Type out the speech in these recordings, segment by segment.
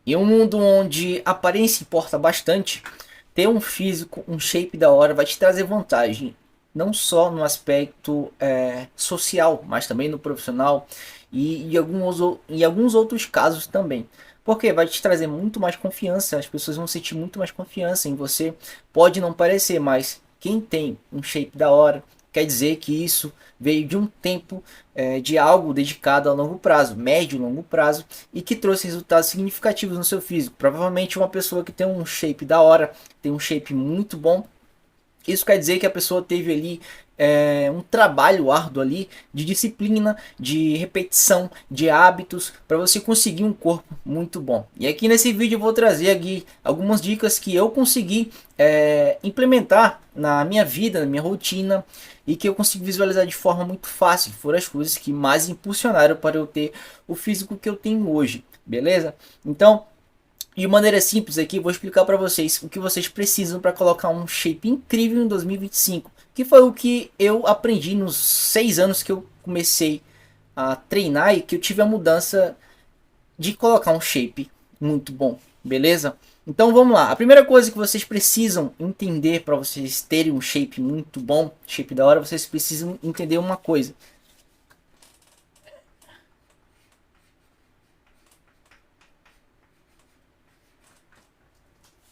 Em um mundo onde a aparência importa bastante, ter um físico, um shape da hora vai te trazer vantagem, não só no aspecto social, mas também no profissional e em alguns outros casos também. Porque vai te trazer muito mais confiança, as pessoas vão sentir muito mais confiança em você. Pode não parecer, mas quem tem um shape da hora, quer dizer que isso veio de um tempo de algo dedicado a longo prazo, médio e longo prazo, e que trouxe resultados significativos no seu físico. Provavelmente uma pessoa que tem um shape da hora, tem um shape muito bom, isso quer dizer que a pessoa teve ali um trabalho árduo ali de disciplina, de repetição, de hábitos para você conseguir um corpo muito bom. E aqui nesse vídeo eu vou trazer aqui algumas dicas que eu consegui implementar na minha vida, na minha rotina e que eu consigo visualizar de forma muito fácil. Foram as coisas que mais impulsionaram para eu ter o físico que eu tenho hoje, beleza? Então de maneira simples aqui, vou explicar para vocês o que vocês precisam para colocar um shape incrível em 2025, que foi o que eu aprendi nos 6 anos que eu comecei a treinar e que eu tive a mudança de colocar um shape muito bom, beleza? Então vamos lá. A primeira coisa que vocês precisam entender para vocês terem um shape muito bom, shape da hora, vocês precisam entender uma coisa.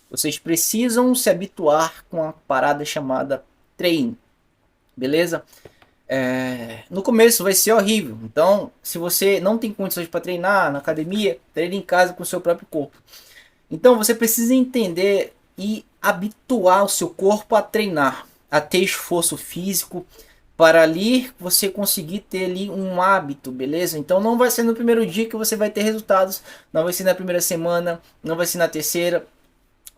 Vocês precisam se habituar com a parada chamada treino, beleza? No começo vai ser horrível. Então, se você não tem condições para treinar na academia, treine em casa com o seu próprio corpo. Então, você precisa entender e habituar o seu corpo a treinar, a ter esforço físico, para ali você conseguir ter ali um hábito, beleza? Então, não vai ser no primeiro dia que você vai ter resultados, não vai ser na primeira semana, não vai ser na terceira.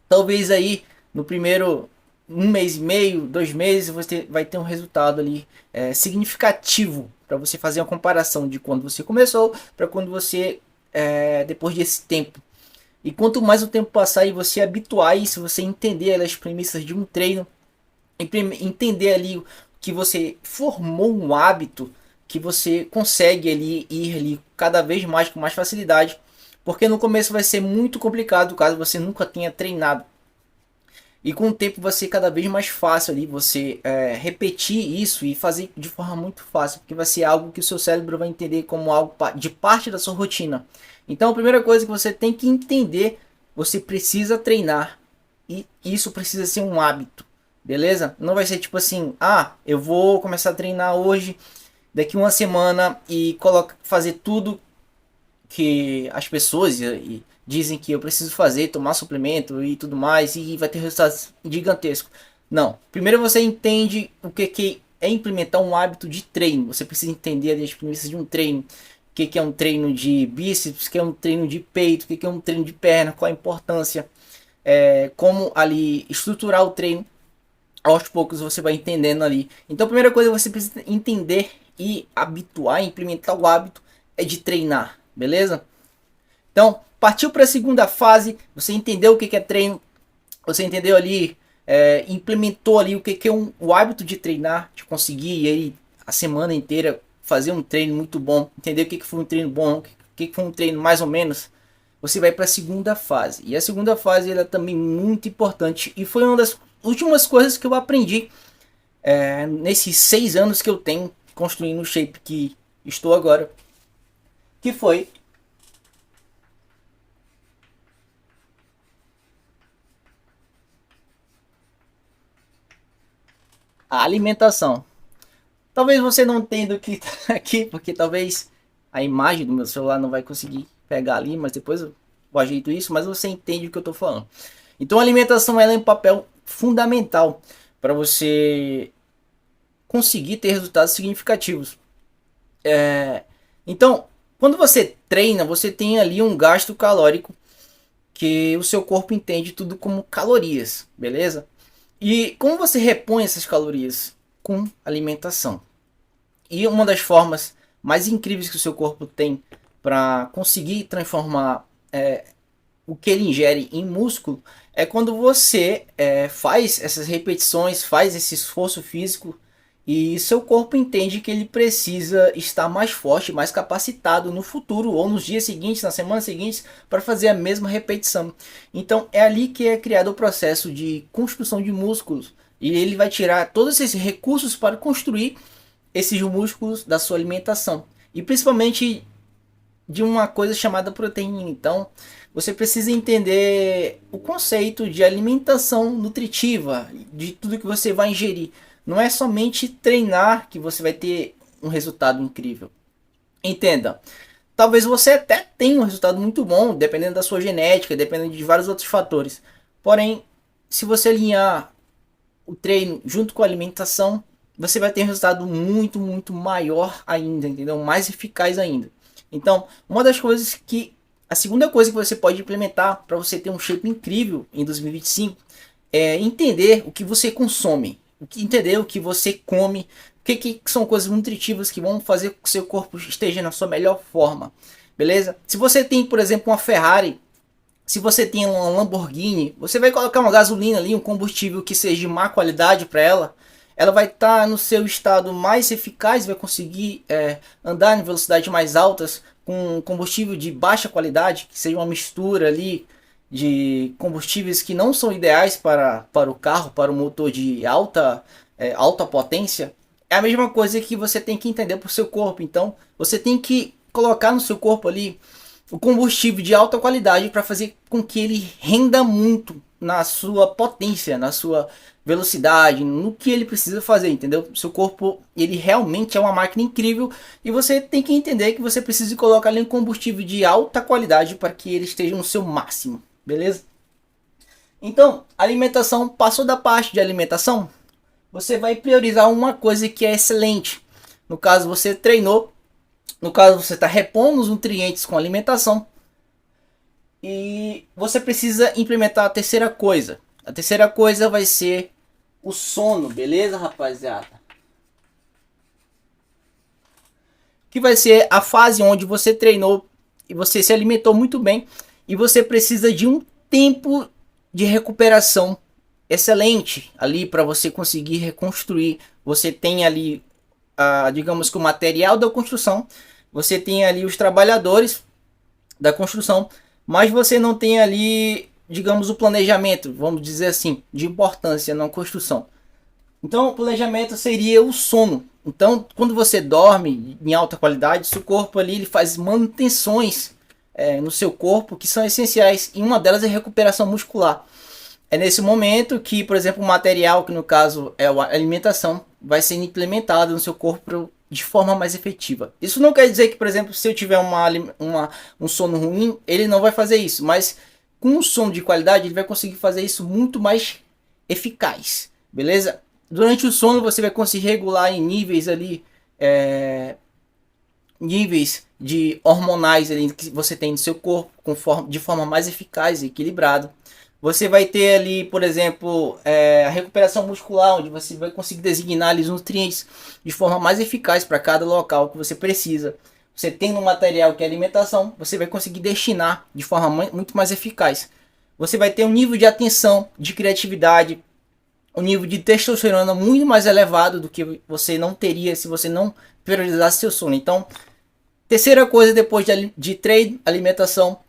Talvez aí no primeiro um mês e meio, 2 meses, você vai ter um resultado ali significativo para você fazer uma comparação de quando você começou para quando você depois desse tempo. E quanto mais o tempo passar e você habituar isso, você entender as premissas de um treino, entender ali que você formou um hábito, que você consegue ali ir ali cada vez mais com mais facilidade, porque no começo vai ser muito complicado caso você nunca tenha treinado. E com o tempo vai ser cada vez mais fácil ali você repetir isso e fazer de forma muito fácil, porque vai ser algo que o seu cérebro vai entender como algo de parte da sua rotina. Então a primeira coisa que você tem que entender, você precisa treinar e isso precisa ser um hábito, beleza? Não vai ser tipo assim, eu vou começar a treinar hoje, daqui uma semana e fazer tudo que as pessoas dizem que eu preciso fazer, tomar suplemento e tudo mais, e vai ter resultados gigantescos. Não. Primeiro você entende o que é implementar um hábito de treino. Você precisa entender as premissas de um treino. O que é um treino de bíceps, o que é um treino de peito, o que é um treino de perna, qual a importância, como ali estruturar o treino. Aos poucos você vai entendendo ali. Então a primeira coisa que você precisa entender e habituar, implementar o hábito é de treinar, beleza? Então, partiu para a segunda fase, você entendeu o que é treino, você entendeu ali, implementou ali o que é o hábito de treinar, de conseguir aí a semana inteira fazer um treino muito bom, entender o que foi um treino bom, o que foi um treino mais ou menos, você vai para a segunda fase. E a segunda fase ela é também muito importante e foi uma das últimas coisas que eu aprendi nesses 6 anos que eu tenho construindo o shape que estou agora, que foi a alimentação. Talvez você não entenda o que está aqui, porque talvez a imagem do meu celular não vai conseguir pegar ali, mas depois eu ajeito isso, mas você entende o que eu estou falando. Então a alimentação ela é um papel fundamental para você conseguir ter resultados significativos. Então, quando você treina, você tem ali um gasto calórico que o seu corpo entende tudo como calorias, beleza? E como você repõe essas calorias? Com alimentação. E uma das formas mais incríveis que o seu corpo tem para conseguir transformar o que ele ingere em músculo é quando você faz essas repetições, faz esse esforço físico e seu corpo entende que ele precisa estar mais forte, mais capacitado no futuro ou nos dias seguintes, nas semanas seguintes, para fazer a mesma repetição. Então é ali que é criado o processo de construção de músculos, e ele vai tirar todos esses recursos para construir esses músculos da sua alimentação, e principalmente de uma coisa chamada proteína. Então, você precisa entender o conceito de alimentação nutritiva, de tudo que você vai ingerir. Não é somente treinar que você vai ter um resultado incrível. Entenda, talvez você até tenha um resultado muito bom, dependendo da sua genética, dependendo de vários outros fatores. Porém, se você alinhar o treino junto com a alimentação, você vai ter um resultado muito maior ainda, entendeu? Mais eficaz ainda. Então, uma das coisas que a segunda coisa que você pode implementar para você ter um shape incrível em 2025 é entender o que você consome, entender o que você come, que são coisas nutritivas que vão fazer com que seu corpo esteja na sua melhor forma, beleza? Se você tem, por exemplo, uma Ferrari, se você tem uma Lamborghini, você vai colocar uma gasolina ali, um combustível que seja de má qualidade para ela vai estar no seu estado mais eficaz, vai conseguir andar em velocidades mais altas com combustível de baixa qualidade, que seja uma mistura ali de combustíveis que não são ideais para o carro, para o motor de alta potência. É a mesma coisa que você tem que entender para o seu corpo. Então, você tem que colocar no seu corpo ali o combustível de alta qualidade para fazer com que ele renda muito na sua potência, na sua velocidade, no que ele precisa fazer, entendeu? Seu corpo, ele realmente é uma máquina incrível e você tem que entender que você precisa colocar ali um combustível de alta qualidade para que ele esteja no seu máximo, beleza? Então, alimentação, passou da parte de alimentação, você vai priorizar uma coisa que é excelente. No caso, você treinou, no caso, você está repondo os nutrientes com alimentação. E você precisa implementar a terceira coisa. A terceira coisa vai ser o sono, beleza, rapaziada? Que vai ser a fase onde você treinou e você se alimentou muito bem. E você precisa de um tempo de recuperação excelente ali para você conseguir reconstruir. Você tem ali, digamos que o material da construção. Você tem ali os trabalhadores da construção, mas você não tem ali, digamos, o planejamento, vamos dizer assim, de importância na construção. Então, o planejamento seria o sono. Então, quando você dorme em alta qualidade, seu corpo ali ele faz manutenções no seu corpo que são essenciais. E uma delas é a recuperação muscular. É nesse momento que, por exemplo, o material, que no caso é a alimentação, vai ser implementado no seu corpo de forma mais efetiva. Isso não quer dizer que, por exemplo, se eu tiver um sono ruim, ele não vai fazer isso. Mas com um sono de qualidade, ele vai conseguir fazer isso muito mais eficaz. Beleza? Durante o sono, você vai conseguir regular em níveis ali... níveis de hormonais ali que você tem no seu corpo de forma mais eficaz e equilibrada. Você vai ter ali, por exemplo, a recuperação muscular, onde você vai conseguir designar ali os nutrientes de forma mais eficaz para cada local que você precisa. Você tem no material que é alimentação, você vai conseguir destinar de forma muito mais eficaz. Você vai ter um nível de atenção, de criatividade, um nível de testosterona muito mais elevado do que você não teria se você não priorizasse seu sono. Então, terceira coisa depois de treino, alimentação,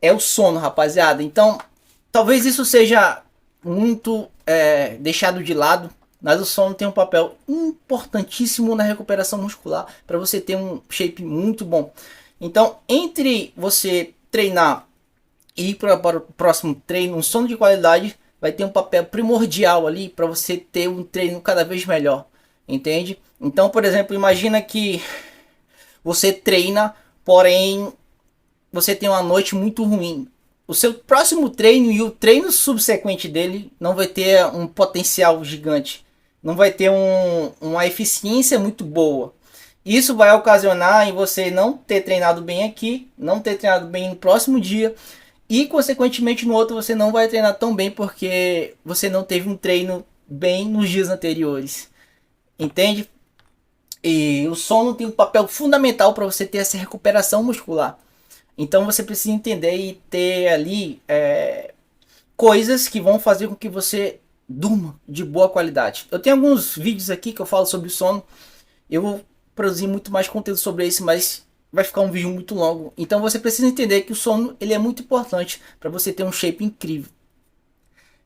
é o sono, rapaziada. Então, talvez isso seja muito deixado de lado, mas o sono tem um papel importantíssimo na recuperação muscular para você ter um shape muito bom. Então, entre você treinar e ir para o próximo treino, um sono de qualidade vai ter um papel primordial ali para você ter um treino cada vez melhor, entende? Então, por exemplo, imagina que você treina, porém você tem uma noite muito ruim. O seu próximo treino e o treino subsequente dele não vai ter um potencial gigante. Não vai ter uma eficiência muito boa. Isso vai ocasionar em você não ter treinado bem aqui, não ter treinado bem no próximo dia. E consequentemente no outro você não vai treinar tão bem porque você não teve um treino bem nos dias anteriores. Entende? E o sono tem um papel fundamental para você ter essa recuperação muscular. Então você precisa entender e ter ali coisas que vão fazer com que você durma de boa qualidade. Eu tenho alguns vídeos aqui que eu falo sobre o sono. Eu vou produzir muito mais conteúdo sobre isso, mas vai ficar um vídeo muito longo. Então você precisa entender que o sono ele é muito importante para você ter um shape incrível.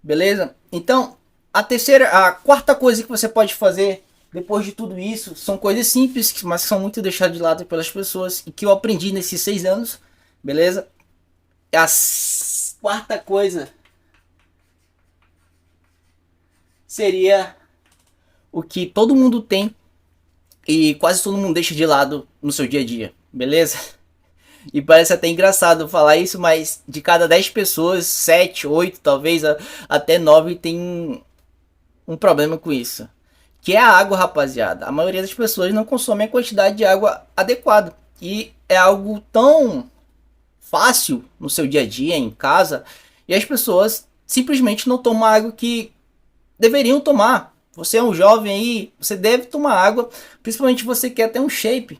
Beleza? Então, a quarta coisa que você pode fazer depois de tudo isso são coisas simples, mas que são muito deixadas de lado pelas pessoas e que eu aprendi nesses 6 anos. Beleza? A quarta coisa seria o que todo mundo tem e quase todo mundo deixa de lado no seu dia a dia, beleza? E parece até engraçado falar isso, mas de cada 10 pessoas, 7, 8, talvez até 9 tem um problema com isso. Que é a água, rapaziada. A maioria das pessoas não consome a quantidade de água adequada. E é algo tão fácil no seu dia a dia, em casa, e as pessoas simplesmente não tomam a água que deveriam tomar. Você é um jovem aí, você deve tomar água, principalmente você quer ter um shape.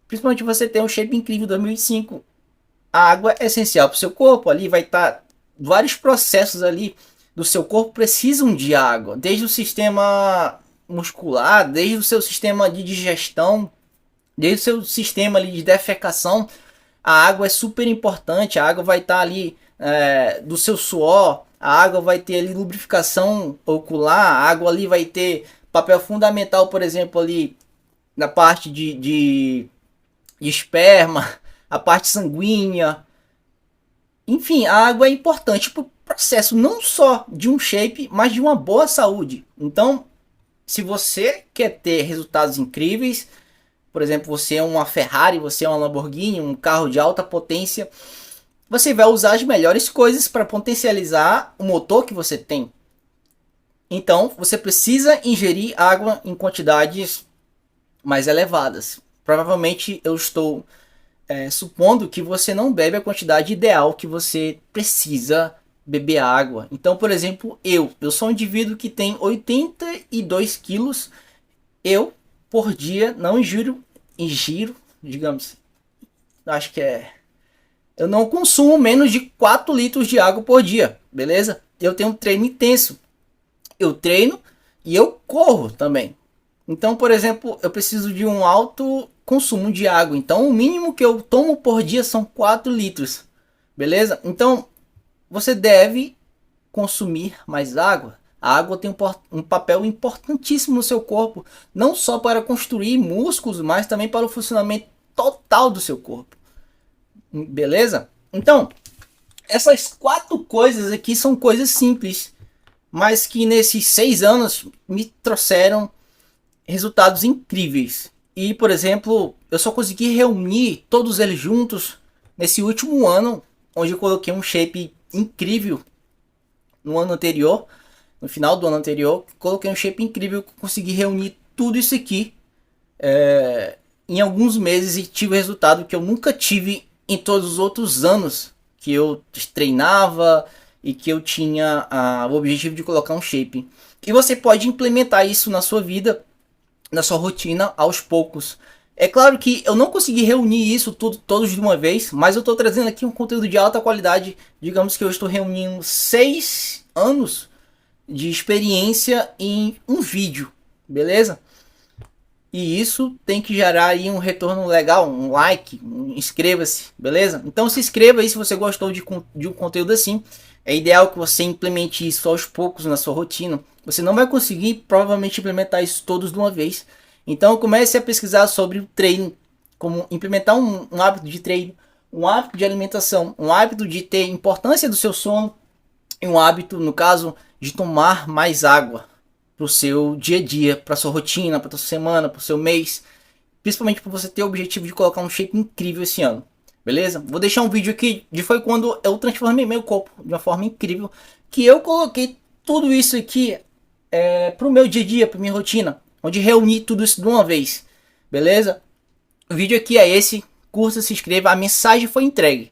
Principalmente você tem um shape incrível 2005. A água é essencial para o seu corpo. Ali vai estar vários processos ali do seu corpo precisam de água, desde o sistema muscular, desde o seu sistema de digestão, desde o seu sistema ali de defecação. A água é super importante. A água vai estar ali do seu suor. A água vai ter ali lubrificação ocular. A água ali vai ter papel fundamental, por exemplo, ali na parte de esperma, a parte sanguínea. Enfim, a água é importante para o processo não só de um shape, mas de uma boa saúde. Então, se você quer ter resultados incríveis, por exemplo, você é uma Ferrari, você é uma Lamborghini, um carro de alta potência, você vai usar as melhores coisas para potencializar o motor que você tem. Então, você precisa ingerir água em quantidades mais elevadas. Provavelmente eu estou supondo que você não bebe a quantidade ideal que você precisa beber água. Então, por exemplo, eu sou um indivíduo que tem 82 quilos. Eu, por dia, não ingiro, digamos, acho que eu não consumo menos de 4 litros de água por dia, beleza? Eu tenho um treino intenso. Eu treino e eu corro também. Então, por exemplo, eu preciso de um alto consumo de água. Então, o mínimo que eu tomo por dia são 4 litros. Beleza? Então, você deve consumir mais água. A água tem um papel importantíssimo no seu corpo. Não só para construir músculos, mas também para o funcionamento total do seu corpo. Beleza? Então, essas 4 coisas aqui são coisas simples, mas que nesses 6 anos me trouxeram resultados incríveis. E, por exemplo, eu só consegui reunir todos eles juntos nesse último ano, onde eu coloquei um shape incrível no ano anterior, no final do ano anterior, coloquei um shape incrível, consegui reunir tudo isso aqui em alguns meses e tive o resultado que eu nunca tive em todos os outros anos que eu treinava e que eu tinha o objetivo de colocar um shape. E você pode implementar isso na sua vida, na sua rotina, aos poucos. É claro que eu não consegui reunir isso tudo todos de uma vez, mas eu estou trazendo aqui um conteúdo de alta qualidade. Digamos que eu estou reunindo 6 anos de experiência em um vídeo, beleza? E isso tem que gerar aí um retorno legal, um like, inscreva-se, beleza? Então se inscreva aí se você gostou de um conteúdo assim. É ideal que você implemente isso aos poucos na sua rotina. Você não vai conseguir provavelmente implementar isso todos de uma vez. Então comece a pesquisar sobre o treino, como implementar um hábito de treino, um hábito de alimentação, um hábito de ter importância do seu sono e um hábito, no caso, de tomar mais água para o seu dia a dia, para sua rotina, para sua semana, para o seu mês, principalmente para você ter o objetivo de colocar um shape incrível esse ano. Beleza? Vou deixar um vídeo aqui de foi quando eu transformei meu corpo de uma forma incrível, que eu coloquei tudo isso aqui pro meu dia a dia, pra minha rotina, onde reuni tudo isso de uma vez. Beleza? O vídeo aqui é esse, curta, se inscreva, a mensagem foi entregue.